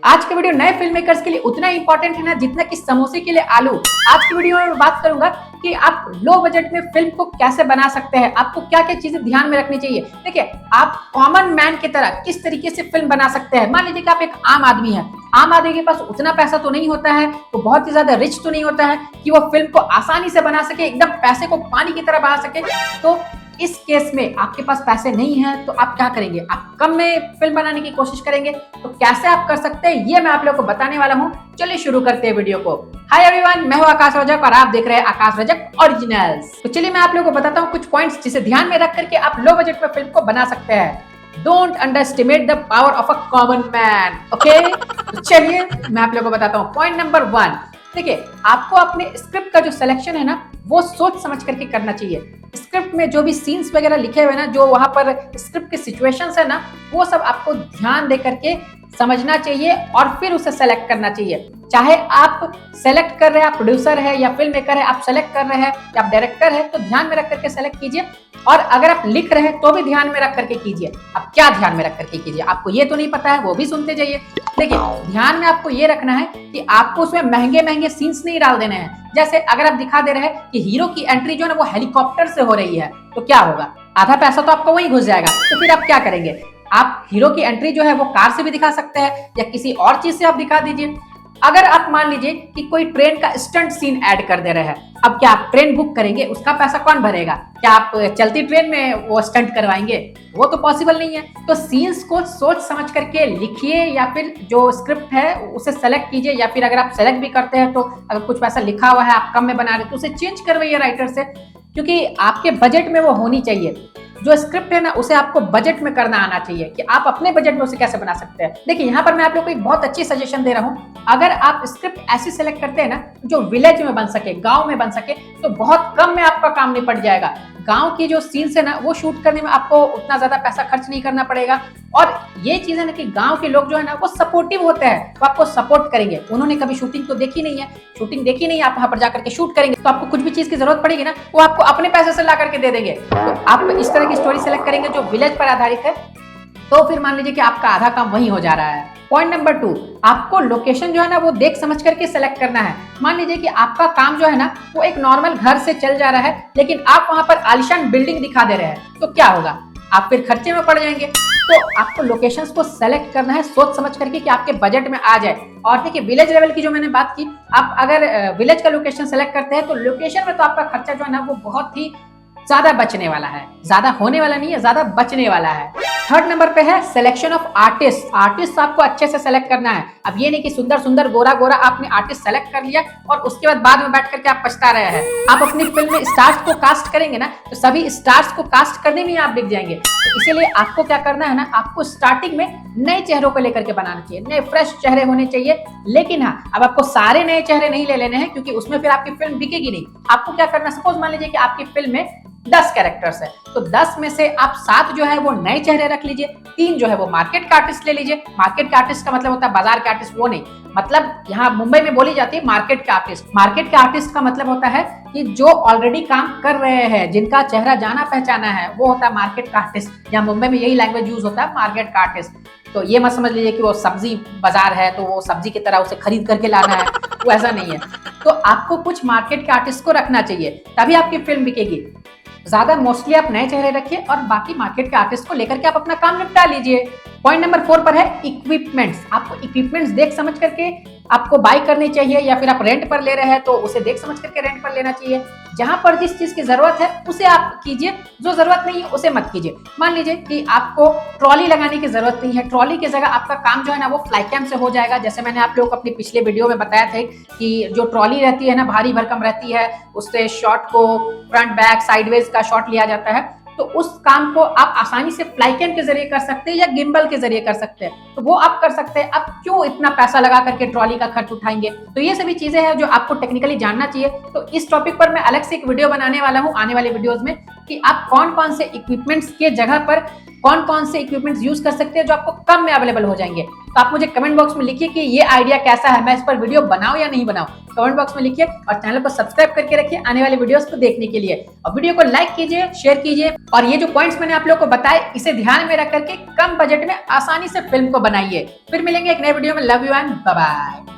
आज के वीडियो नए फिल्म मेकर्स के लिए उतना इंपॉर्टेंट है ना जितना कि समोसे के लिए आलू। आज की वीडियो में मैं बात करूंगा कि आप लो बजट में फिल्म को कैसे बना सकते हैं, आपको क्या क्या चीजें ध्यान में रखनी चाहिए। देखिए, आप कॉमन मैन की तरह किस तरीके से फिल्म बना सकते हैं। मान लीजिए कि आप एक आम आदमी है, आम आदमी के पास उतना पैसा तो नहीं होता है, वो बहुत ही ज्यादा रिच तो नहीं होता है कि वो फिल्म को आसानी से बना सके, एकदम पैसे को पानी की तरह बहा सके। तो इस केस में आपके पास पैसे नहीं है तो आप क्या करेंगे, आप कम में फिल्म बनाने की कोशिश करेंगे। तो कैसे आप कर सकते हैं ये मैं आप लोगों को बताने वाला हूं। चलिए शुरू करते हैं वीडियो को। हाय एवरीवन, मैं हूं आकाश रजक और आप देख रहे हैं आकाश रजक ओरिजिनल्स। तो चलिए मैं आप लोगों को बताता हूं कुछ पॉइंट्स जिसे ध्यान में रख करके आप लो बजट में फिल्म को बना सकते हैं। Don't underestimate the power of a common man. Okay, तो चलिए मैं आप लोगों को बताता हूं। पॉइंट नंबर 1, देखिए, आपको अपने स्क्रिप्ट का जो सिलेक्शन है ना वो सोच समझ करके करना चाहिए। स्क्रिप्ट में जो भी सीन्स वगैरह लिखे हुए ना, जो वहां पर स्क्रिप्ट के सिचुएशंस है ना, वो सब आपको ध्यान दे करके समझना चाहिए और फिर उसे सेलेक्ट करना चाहिए। चाहे आप सेलेक्ट कर रहे हैं, आप प्रोड्यूसर है या फिल्म मेकर है, आप सेलेक्ट कर रहे हैं या आप डायरेक्टर है, तो ध्यान में रख करके सेलेक्ट कीजिए। और अगर आप लिख रहे हैं तो भी ध्यान में रख करके कीजिए। अब क्या ध्यान में रख करके कीजिए, आपको ये तो नहीं पता है, वो भी सुनते जाइए। देखिए, ध्यान में आपको ये रखना है कि आपको उसमें महंगे महंगे सीन्स नहीं डाल देने हैं। जैसे अगर आप दिखा दे रहे हैं कि हीरो की एंट्री जो है ना वो हेलीकॉप्टर से हो रही है, तो क्या होगा, आधा पैसा तो आपका वहीं घुस जाएगा। तो फिर आप क्या करेंगे, आप हीरो की एंट्री जो है वो कार से भी दिखा सकते हैं या किसी और चीज से आप दिखा दीजिए। अगर आप मान लीजिए कि कोई ट्रेन का स्टंट सीन ऐड कर दे रहे हैं, अब क्या आप ट्रेन बुक करेंगे, उसका पैसा कौन भरेगा? क्या आप चलती ट्रेन में वो स्टंट करवाएंगे? वो तो पॉसिबल नहीं है। तो सीन्स को सोच समझ करके लिखिए या फिर जो स्क्रिप्ट है उसे सेलेक्ट कीजिए, या फिर अगर आप सेलेक्ट भी करते हैं तो अगर कुछ पैसा लिखा हुआ है आप कम में बना रहे तो उसे चेंज करवाइए राइटर से, क्योंकि आपके बजट में वो होनी चाहिए। जो स्क्रिप्ट है ना उसे आपको बजट में करना आना चाहिए कि आप अपने बजट में उसे कैसे बना सकते हैं। देखिए, यहाँ पर मैं आप लोगों को एक बहुत अच्छी सजेशन दे रहा हूँ। अगर आप स्क्रिप्ट ऐसी सेलेक्ट करते हैं ना जो विलेज में बन सके, गांव में बन सके, तो बहुत कम में आपका काम निपट जाएगा। गांव की जो सीन्स है ना वो शूट करने में आपको उतना ज्यादा पैसा खर्च नहीं करना पड़ेगा। और ये चीज है ना कि गांव के लोग जो है ना वो सपोर्टिव होते हैं, वो आपको सपोर्ट करेंगे। उन्होंने कभी शूटिंग तो देखी नहीं है, शूटिंग देखी नहीं है, आप वहां पर जाकर के शूट करेंगे तो आपको कुछ भी चीज की जरूरत पड़ेगी ना वो आपको अपने पैसे से ला करके दे देंगे। तो आप इस तरह की स्टोरी सेलेक्ट करेंगे जो विलेज पर आधारित है, तो फिर मान लीजिए कि आपका आधा काम वही हो जा रहा है। पॉइंट नंबर 2, आपको लोकेशन जो है ना वो देख समझ करके सेलेक्ट करना है। मान लीजिए कि आपका काम जो है ना वो एक नॉर्मल घर से चल जा रहा है, लेकिन आप वहां पर आलिशान बिल्डिंग दिखा दे रहे हैं, तो क्या होगा, आप फिर खर्चे में पड़ जाएंगे। तो आपको लोकेशंस को सेलेक्ट करना है सोच समझ करके कि आपके बजट में आ जाए। और देखिए, विलेज लेवल की जो मैंने बात की, आप अगर विलेज का लोकेशन सेलेक्ट करते हैं तो लोकेशन में तो आपका खर्चा जो है ना वो बहुत ही ज्यादा बचने वाला है, ज्यादा होने वाला नहीं है, ज्यादा बचने वाला है। थर्ड नंबर पे है सिलेक्शन ऑफ आर्टिस्ट। आर्टिस्ट आपको अच्छे से सेलेक्ट करना है। अब ये नहीं कि सुंदर सुंदर गोरा गोरा आपने आर्टिस्ट सेलेक्ट कर लिया और उसके बाद में बैठ करके आप पछता रहे हैं। आप अपनी फिल्म में स्टार्स को कास्ट करेंगे ना तो सभी स्टार्स को कास्ट करने में आप बिक जाएंगे। तो इसीलिए आपको क्या करना है ना, आपको स्टार्टिंग में नए चेहरों को लेकर के बनाना चाहिए, नए फ्रेश चेहरे होने चाहिए। लेकिन हाँ, अब आपको सारे नए चेहरे नहीं ले लेने हैं क्योंकि उसमें फिर आपकी फिल्म बिकेगी नहीं। आपको क्या करना, सपोज मान लीजिए कि आपकी फिल्म में 10 कैरेक्टर्स है, तो 10 में से आप 7 जो है वो नए चेहरे रख लीजिए, 3 जो है वो मार्केट का आर्टिस्ट ले लीजिए। मार्केट का आर्टिस्ट का मतलब होता है बाजार के आर्टिस्ट, वो नहीं, मतलब यहाँ मुंबई में बोली जाती है मार्केट का आर्टिस्ट। मार्केट का आर्टिस्ट का मतलब होता है कि जो ऑलरेडी काम कर रहे हैं, जिनका चेहरा जाना पहचाना है, वो होता है मार्केट का आर्टिस्ट। यहाँ मुंबई में यही लैंग्वेज यूज होता है, मार्केट का आर्टिस्ट। तो ये मत समझ लीजिए कि वो सब्जी बाजार है तो वो सब्जी की तरह उसे खरीद करके लाना है, वो ऐसा नहीं है। तो आपको कुछ मार्केट के आर्टिस्ट को रखना चाहिए, तभी आपकी फिल्म बिकेगी। ज्यादा मोस्टली आप नए चेहरे रखिए और बाकी मार्केट के आर्टिस्ट को लेकर के आप अपना काम निपटा लीजिए। पॉइंट नंबर 4 पर है इक्विपमेंट्स। आपको इक्विपमेंट्स देख समझ करके आपको बाय करनी चाहिए, या फिर आप रेंट पर ले रहे हैं तो उसे देख समझ करके रेंट पर लेना चाहिए। जहां पर जिस चीज की जरूरत है उसे आप कीजिए, जो जरूरत नहीं है उसे मत कीजिए। मान लीजिए कि आपको ट्रॉली लगाने की जरूरत नहीं है, ट्रॉली की जगह आपका काम जो है ना वो फ्लाई कैम से हो जाएगा। जैसे मैंने आप लोगों को अपनी पिछले वीडियो में बताया था कि जो ट्रॉली रहती है ना भारी भरकम रहती है, उससे शॉट को फ्रंट बैक साइडवेज का शॉट लिया जाता है, तो उस काम को आप आसानी से फ्लाई कैम के जरिए कर सकते हैं या गिम्बल के जरिए कर सकते हैं, तो वो आप कर सकते हैं। अब क्यों इतना पैसा लगा करके ट्रॉली का खर्च उठाएंगे? तो ये सभी चीजें हैं जो आपको टेक्निकली जानना चाहिए। तो इस टॉपिक पर मैं अलग से एक वीडियो बनाने वाला हूँ आने वाले वीडियोस में, कि आप कौन कौन से इक्विपमेंट्स के जगह पर कौन कौन से इक्विपमेंट्स यूज कर सकते हैं जो आपको कम में अवेलेबल हो जाएंगे। तो आप मुझे कमेंट बॉक्स में लिखिए कि ये आइडिया कैसा है, मैं इस पर वीडियो बनाऊं या नहीं बनाऊं। कमेंट बॉक्स में लिखिए और चैनल को सब्सक्राइब करके रखिए आने वाले वीडियोस को देखने के लिए। और वीडियो को लाइक कीजिए, शेयर कीजिए और ये जो पॉइंट्स मैंने आप लोगों को बताए इसे ध्यान में रख करके कम बजट में आसानी से फिल्म को बनाइए। फिर मिलेंगे एक नए वीडियो में। Love you and bye bye.